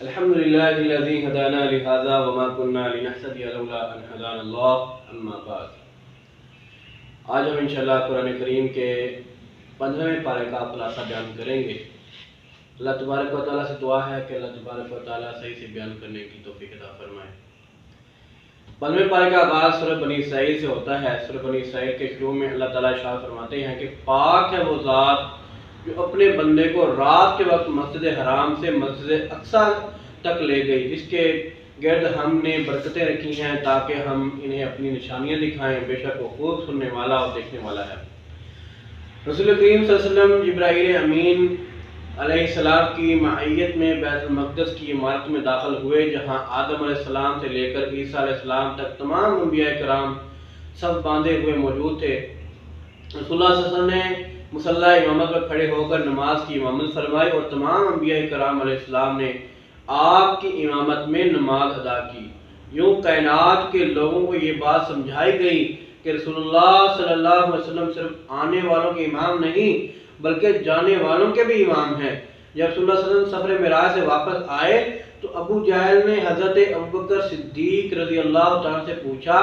الحمدللہ الذی ہدانا لہذا وما كنا لنہتدی لولا ان ہدانا اللہ اما بعد۔ آج ہم انشاءاللہ قرآن کریم کے 15ویں پارے کا خلاصہ بیان کریں گے۔ اللہ تبارک و تعالیٰ سے دعا ہے کہ اللہ تبارک و تعالیٰ صحیح سے بیان کرنے کی توفیق عطا فرمائے۔ 15ویں پارے کا آغاز سورہ بنی اسرائیل سے ہوتا ہے۔ سورہ بنی اسرائیل کے شروع میں اللہ تعالیٰ ارشاد فرماتے ہیں کہ پاک ہے وہ ذات جو اپنے بندے کو رات کے وقت مسجد حرام سے مسجد اقصیٰ تک لے گئی، جس کے گرد ہم نے برکتیں رکھی ہیں تاکہ ہم انہیں اپنی نشانیاں دکھائیں۔ بے شک وہ خوب سننے والا اور دیکھنے والا ہے۔ رسول کریم صلی اللہ علیہ وسلم جبرائیل امین علیہ السلام کی معیت میں بیت المقدس کی عمارت میں داخل ہوئے، جہاں آدم علیہ السلام سے لے کر عیسیٰ علیہ السلام تک تمام انبیاء کرام سب باندھے ہوئے موجود تھے۔ رسول اللہ صلی اللہ علیہ وسلم نے مصلی امامت پر کھڑے ہو کر نماز کی امامت فرمائی اور تمام انبیاء کرام علیہ السلام نے آپ کی امامت میں نماز ادا کی۔ یوں کائنات کے لوگوں کو یہ بات سمجھائی گئی کہ رسول اللہ صلی اللہ علیہ وسلم صرف آنے والوں کے امام نہیں بلکہ جانے والوں کے بھی امام ہیں۔ جب رسول اللہ صلی اللہ علیہ وسلم سفر معراج سے واپس آئے تو ابو جہل نے حضرت ابوبکر صدیق رضی اللہ تعالیٰ سے پوچھا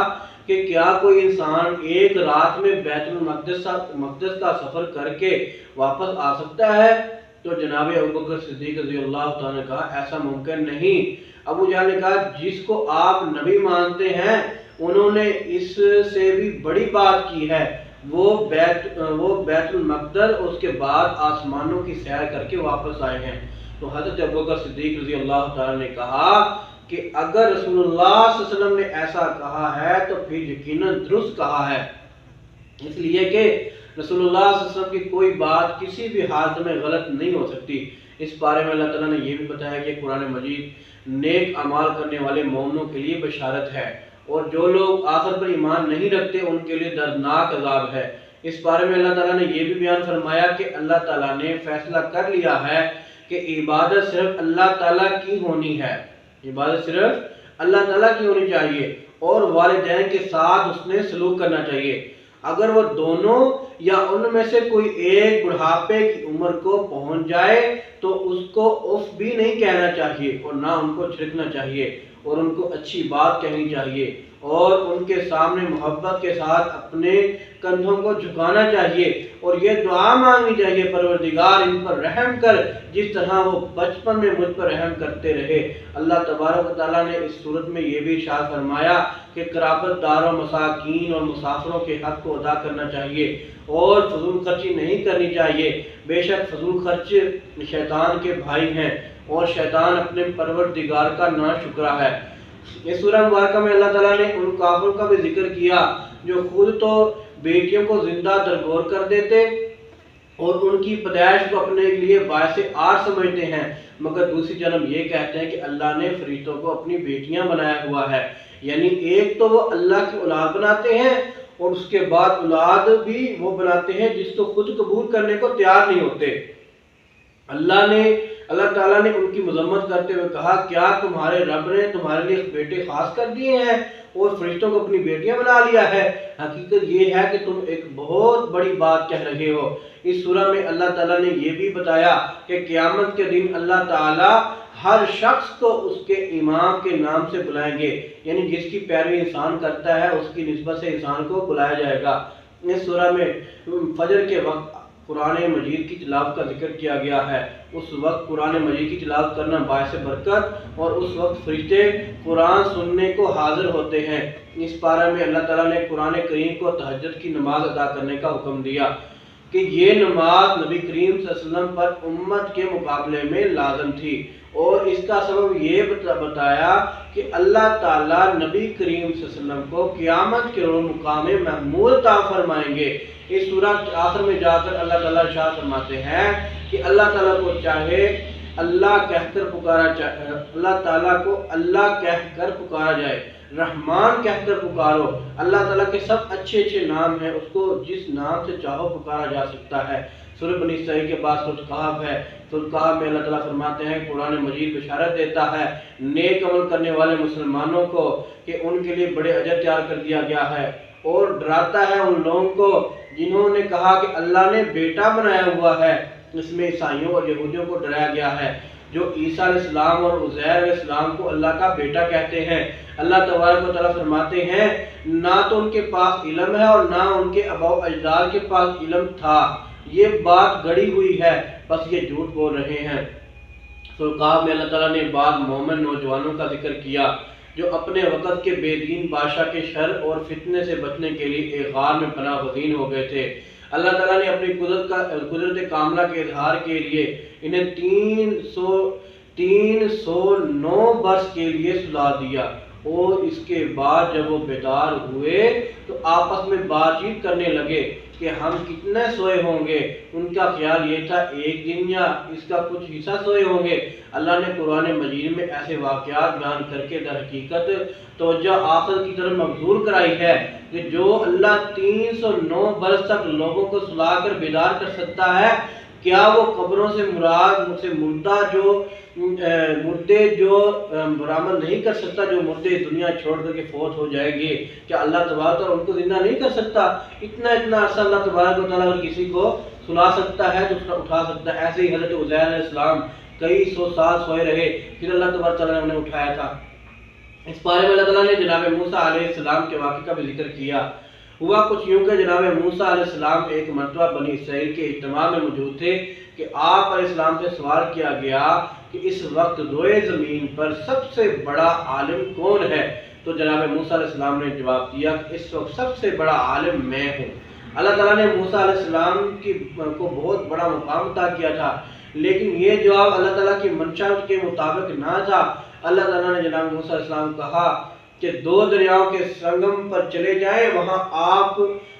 کہ کیا کوئی انسان ایک رات میں بیت المقدس کا سفر کر کے واپس آ سکتا ہے؟ تو جناب ابوبکر صدیق رضی اللہ تعالیٰ نے کہا ایسا ممکن نہیں۔ ابو جہل نے کہا جس کو آپ نبی مانتے ہیں انہوں نے اس سے بھی بڑی بات کی ہے، وہ بیت المقدس اس کے بعد آسمانوں کی سیر کر کے واپس آئے ہیں۔ تو حضرت ابوبکر صدیق رضی اللہ تعالیٰ نے کہا کہ اگر رسول اللہ صلی اللہ علیہ وسلم نے ایسا کہا ہے تو پھر یقیناً درست کہا ہے، اس لیے کہ رسول اللہ صلی اللہ علیہ وسلم کی کوئی بات کسی بھی حالت میں غلط نہیں ہو سکتی۔ اس بارے میں اللہ تعالیٰ نے یہ بھی بتایا کہ قرآن مجید نیک اعمال کرنے والے مومنوں کے لیے بشارت ہے، اور جو لوگ آخرت پر ایمان نہیں رکھتے ان کے لیے دردناک عذاب ہے۔ اس بارے میں اللہ تعالیٰ نے یہ بھی بیان فرمایا کہ اللہ تعالیٰ نے فیصلہ کر لیا ہے کہ عبادت صرف اللہ تعالیٰ کی ہونی ہے، عبادت صرف اللہ تعالیٰ کی ہونی چاہیے، اور والدین کے ساتھ اس نے سلوک کرنا چاہیے۔ اگر وہ دونوں یا ان میں سے کوئی ایک بڑھاپے کی عمر کو پہنچ جائے تو اس کو اف بھی نہیں کہنا چاہیے، اور نہ ان کو جھڑکنا چاہیے، اور ان کو اچھی بات کہنی چاہیے، اور ان کے سامنے محبت کے ساتھ اپنے کندھوں کو جھکانا چاہیے، اور یہ دعا مانگنی چاہیے پروردگار ان پر رحم کر جس طرح وہ بچپن میں مجھ پر رحم کرتے رہے۔ اللہ تبارک و تعالیٰ نے اس صورت میں یہ بھی ارشاد فرمایا کہ قرابت داروں، مساکین اور مسافروں کے حق کو ادا کرنا چاہیے اور فضول خرچی نہیں کرنی چاہیے۔ بے شک فضول خرچ شیطان کے بھائی ہیں اور شیطان اپنے پروردگار کا ناشکرا ہے۔ اس سورہ مبارکہ میں اللہ تعالیٰ نے ان کافروں کا بھی ذکر کیا جو خود تو بیٹیوں کو زندہ درگور کر دیتے اور ان کی پیدائش کو اپنے لیے باعث آر سمجھتے ہیں، مگر دوسری جانب یہ کہتے ہیں کہ اللہ نے فرشتوں کو اپنی بیٹیاں بنایا ہوا ہے۔ یعنی ایک تو وہ اللہ کی اولاد بناتے ہیں اور اس کے بعد اولاد بھی وہ بناتے ہیں جس کو خود قبول کرنے کو تیار نہیں ہوتے۔ اللہ تعالیٰ نے ان کی مذمت کرتے ہوئے کہا کیا تمہارے رب نے تمہارے لیے بیٹے خاص کر دیے ہیں اور فرشتوں کو اپنی بیٹیاں بنا لیا ہے؟ حقیقت یہ ہے کہ تم ایک بہت بڑی بات کہہ رہے ہو۔ اس سورہ میں اللہ تعالیٰ نے یہ بھی بتایا کہ قیامت کے دن اللہ تعالیٰ ہر شخص کو اس کے امام کے نام سے بلائیں گے، یعنی جس کی پیروی انسان کرتا ہے اس کی نسبت سے انسان کو بلایا جائے گا۔ اس سورہ میں فجر کے وقت قرآن مجید کی تلاوت کا ذکر کیا گیا ہے۔ اس وقت قرآن مجید کی تلاوت کرنا باعث برکت، اور اس وقت فرشتے قرآن سننے کو حاضر ہوتے ہیں۔ اس پارے میں اللہ تعالیٰ نے قرآن کریم کو تہجد کی نماز ادا کرنے کا حکم دیا کہ یہ نماز نبی کریم صلی اللہ علیہ وسلم پر امت کے مقابلے میں لازم تھی، اور اس کا سبب یہ بتایا کہ اللہ تعالیٰ نبی کریم صلی اللہ علیہ وسلم کو قیامت کے روز مقام محمود عطا فرمائیں گے۔ اس سورہ کے آخر میں جا کر اللہ تعالیٰ ارشاد فرماتے ہیں کہ اللہ تعالیٰ کو چاہے اللہ کہہ کر پکارا جائے، رحمان کہہ کر پکارو۔ اللہ تعالیٰ کے سب اچھے نام ہیں، اس کو جس نام سے چاہو پکارا جا سکتا ہے۔ سورہ بنی اسرائیل کے بعد سورہ کہف ہے۔ سورہ کہف میں اللہ تعالیٰ فرماتے ہیں قرآن مجید بشارت دیتا ہے نیک عمل کرنے والے مسلمانوں کو کہ ان کے لیے بڑے اجر تیار کر دیا گیا ہے، اور ڈراتا ہے ان لوگوں کو جنہوں نے کہا کہ اللہ نے بیٹا بنایا ہوا ہے۔ اس میں عیسائیوں اور یہودیوں کو ڈرایا گیا ہے۔ جو عیسیٰ علیہ السلام اور عزیر علیہ السلام کو اللہ کا بیٹا کہتے ہیں۔ اللہ تبارک و تعالیٰ فرماتے ہیں نہ تو ان کے پاس علم ہے اور نہ ان کے آباء و اجداد کے پاس علم تھا، یہ بات گڑی ہوئی ہے، بس یہ جھوٹ بول رہے ہیں۔ فرقان میں اللہ تعالیٰ نے بعض مومن نوجوانوں کا ذکر کیا جو اپنے وقت کے بے دین بادشاہ کے شر اور فتنے سے بچنے کے لیے ایک غار میں پناہ گزین ہو گئے تھے۔ اللہ تعالیٰ نے اپنی قدرت کاملہ کے اظہار کے لیے انہیں 309 برس کے لیے سلا دیا، اور اس کے بعد جب وہ بیدار ہوئے تو آپس میں بات چیت کرنے لگے کہ ہم کتنے سوئے ہوں گے۔ ان کا خیال یہ تھا ایک دن یا اس کا کچھ حصہ سوئے ہوں گے۔ اللہ نے قرآن مجید میں ایسے واقعات بیان کر کے در حقیقت توجہ آخر کی طرف مبذول کرائی ہے کہ جو اللہ 309 برس تک لوگوں کو سلا کر بیدار کر سکتا ہے، کیا وہ قبروں سے مراد مجھ سے مردے جو برآمد نہیں کر سکتا، جو مردے دنیا چھوڑ کر کے فوت ہو جائیں گے، کیا اللہ تبارک و تعالیٰ ان کو زندہ نہیں کر سکتا؟ اتنا عرصہ اللہ تبارک و تعالیٰ اگر کسی کو سلا سکتا ہے تو اٹھا سکتا ہے۔ ایسے ہی حضرت عزیر علیہ السلام کئی سو سال سوئے رہے، پھر اللہ تبارک و تعالیٰ نے انہیں اٹھایا تھا۔ اس بارے میں اللہ تعالیٰ نے جناب موسیٰ علیہ السلام کے واقعے کا بھی ذکر کیا۔ ہوا کچھ یوں کہ جناب موسیٰ علیہ السلام ایک مرتبہ بنی اسرائیل کے اجتماع میں موجود تھے کہ آپ علیہ السلام سے سوال کیا گیا کہ اس وقت روئے زمین پر سب سے بڑا عالم کون ہے؟ تو جناب موسیٰ علیہ السلام نے جواب دیا کہ اس وقت سب سے بڑا عالم میں ہوں۔ اللہ تعالیٰ نے موسیٰ علیہ السلام کو بہت بڑا مقام عطا کیا تھا، لیکن یہ جواب اللہ تعالیٰ کی منشا کے مطابق نہ تھا۔ اللہ تعالیٰ نے جناب موسیٰ علیہ السلام کو کہا کہ 2 دریاؤں کے سنگم پر چلے جائیں،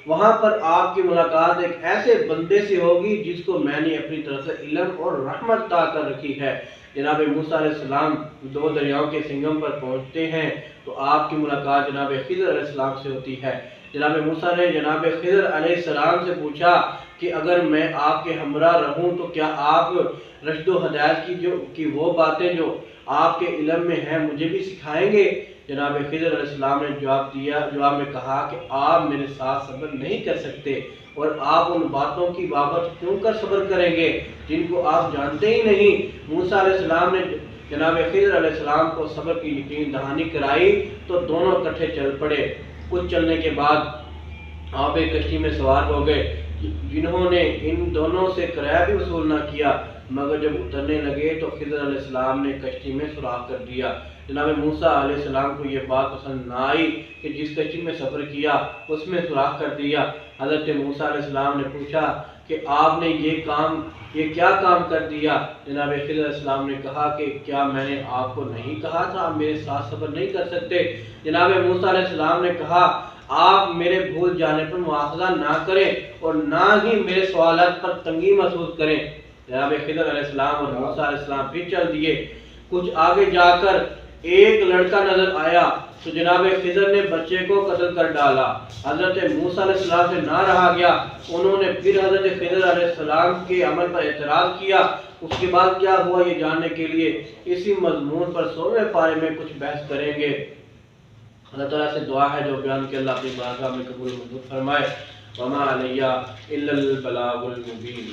وہاں پر آپ کی ملاقات ایک ایسے بندے سے ہوگی جس کو میں نے اپنی طرف سے علم اور رحمت عطا کر رکھی ہے۔ جناب موسیٰ علیہ السلام 2 دریاؤں کے سنگم پر پہنچتے ہیں تو آپ کی ملاقات جناب خضر علیہ السلام سے ہوتی ہے۔ جناب موسیٰ نے جناب خضر علیہ السلام سے پوچھا کہ اگر میں آپ کے ہمراہ رہوں تو کیا آپ رشد و ہدایت کی وہ باتیں جو آپ کے علم میں ہیں مجھے بھی سکھائیں گے؟ جناب خضر علیہ السلام نے جواب میں کہا کہ آپ میرے ساتھ صبر نہیں کر سکتے، اور آپ ان باتوں کی بابت کیوں کر صبر کریں گے جن کو آپ جانتے ہی نہیں۔ موسیٰ علیہ السلام نے جناب خضر علیہ السلام کو صبر کی یقین دہانی کرائی تو دونوں اکٹھے چل پڑے۔ کچھ چلنے کے بعد آپ ایک کشتی میں سوار ہو گئے جنہوں نے ان دونوں سے کرایہ بھی وصول نہ کیا، مگر جب اترنے لگے تو خضر علیہ السلام نے کشتی میں سوراخ کر دیا۔ جناب موسیٰ علیہ السلام کو یہ بات پسند نہ آئی کہ جس کشتی میں سفر کیا اس میں سوراخ کر دیا۔ حضرت موسیٰ علیہ السلام نے پوچھا کہ آپ نے یہ کیا کام کر دیا؟ جناب خضر علیہ السلام نے کہا کہ کیا میں نے آپ کو نہیں کہا تھا آپ میرے ساتھ صبر نہیں کر سکتے؟ جناب موسیٰ علیہ السلام نے کہا آپ میرے بھول جانے پر مواخذہ نہ کریں اور نہ ہی میرے سوالات پر تنگی محسوس کریں۔ جناب خضر علیہ السلام اور موسیٰ علیہ السلام پھر چل دیے۔ کچھ آگے جا کر ایک لڑکا نظر آیا تو جناب خضر نے بچے کو قتل کر ڈالا۔ حضرت موسیٰ علیہ السلام سے نہ رہا گیا، انہوں نے پھر حضرت خضر علیہ السلام کے عمل پر اعتراض کیا۔ اس کے بعد کیا ہوا یہ جاننے کے لیے اسی مضمون پر 16ویں پارے میں کچھ بحث کریں گے۔ اللہ تعالیٰ سے دعا ہے جو بیان کے اللہ اپنی بارگاہ میں قبول و منظور فرمائے۔ وما علیہ الا البلاغ المبین۔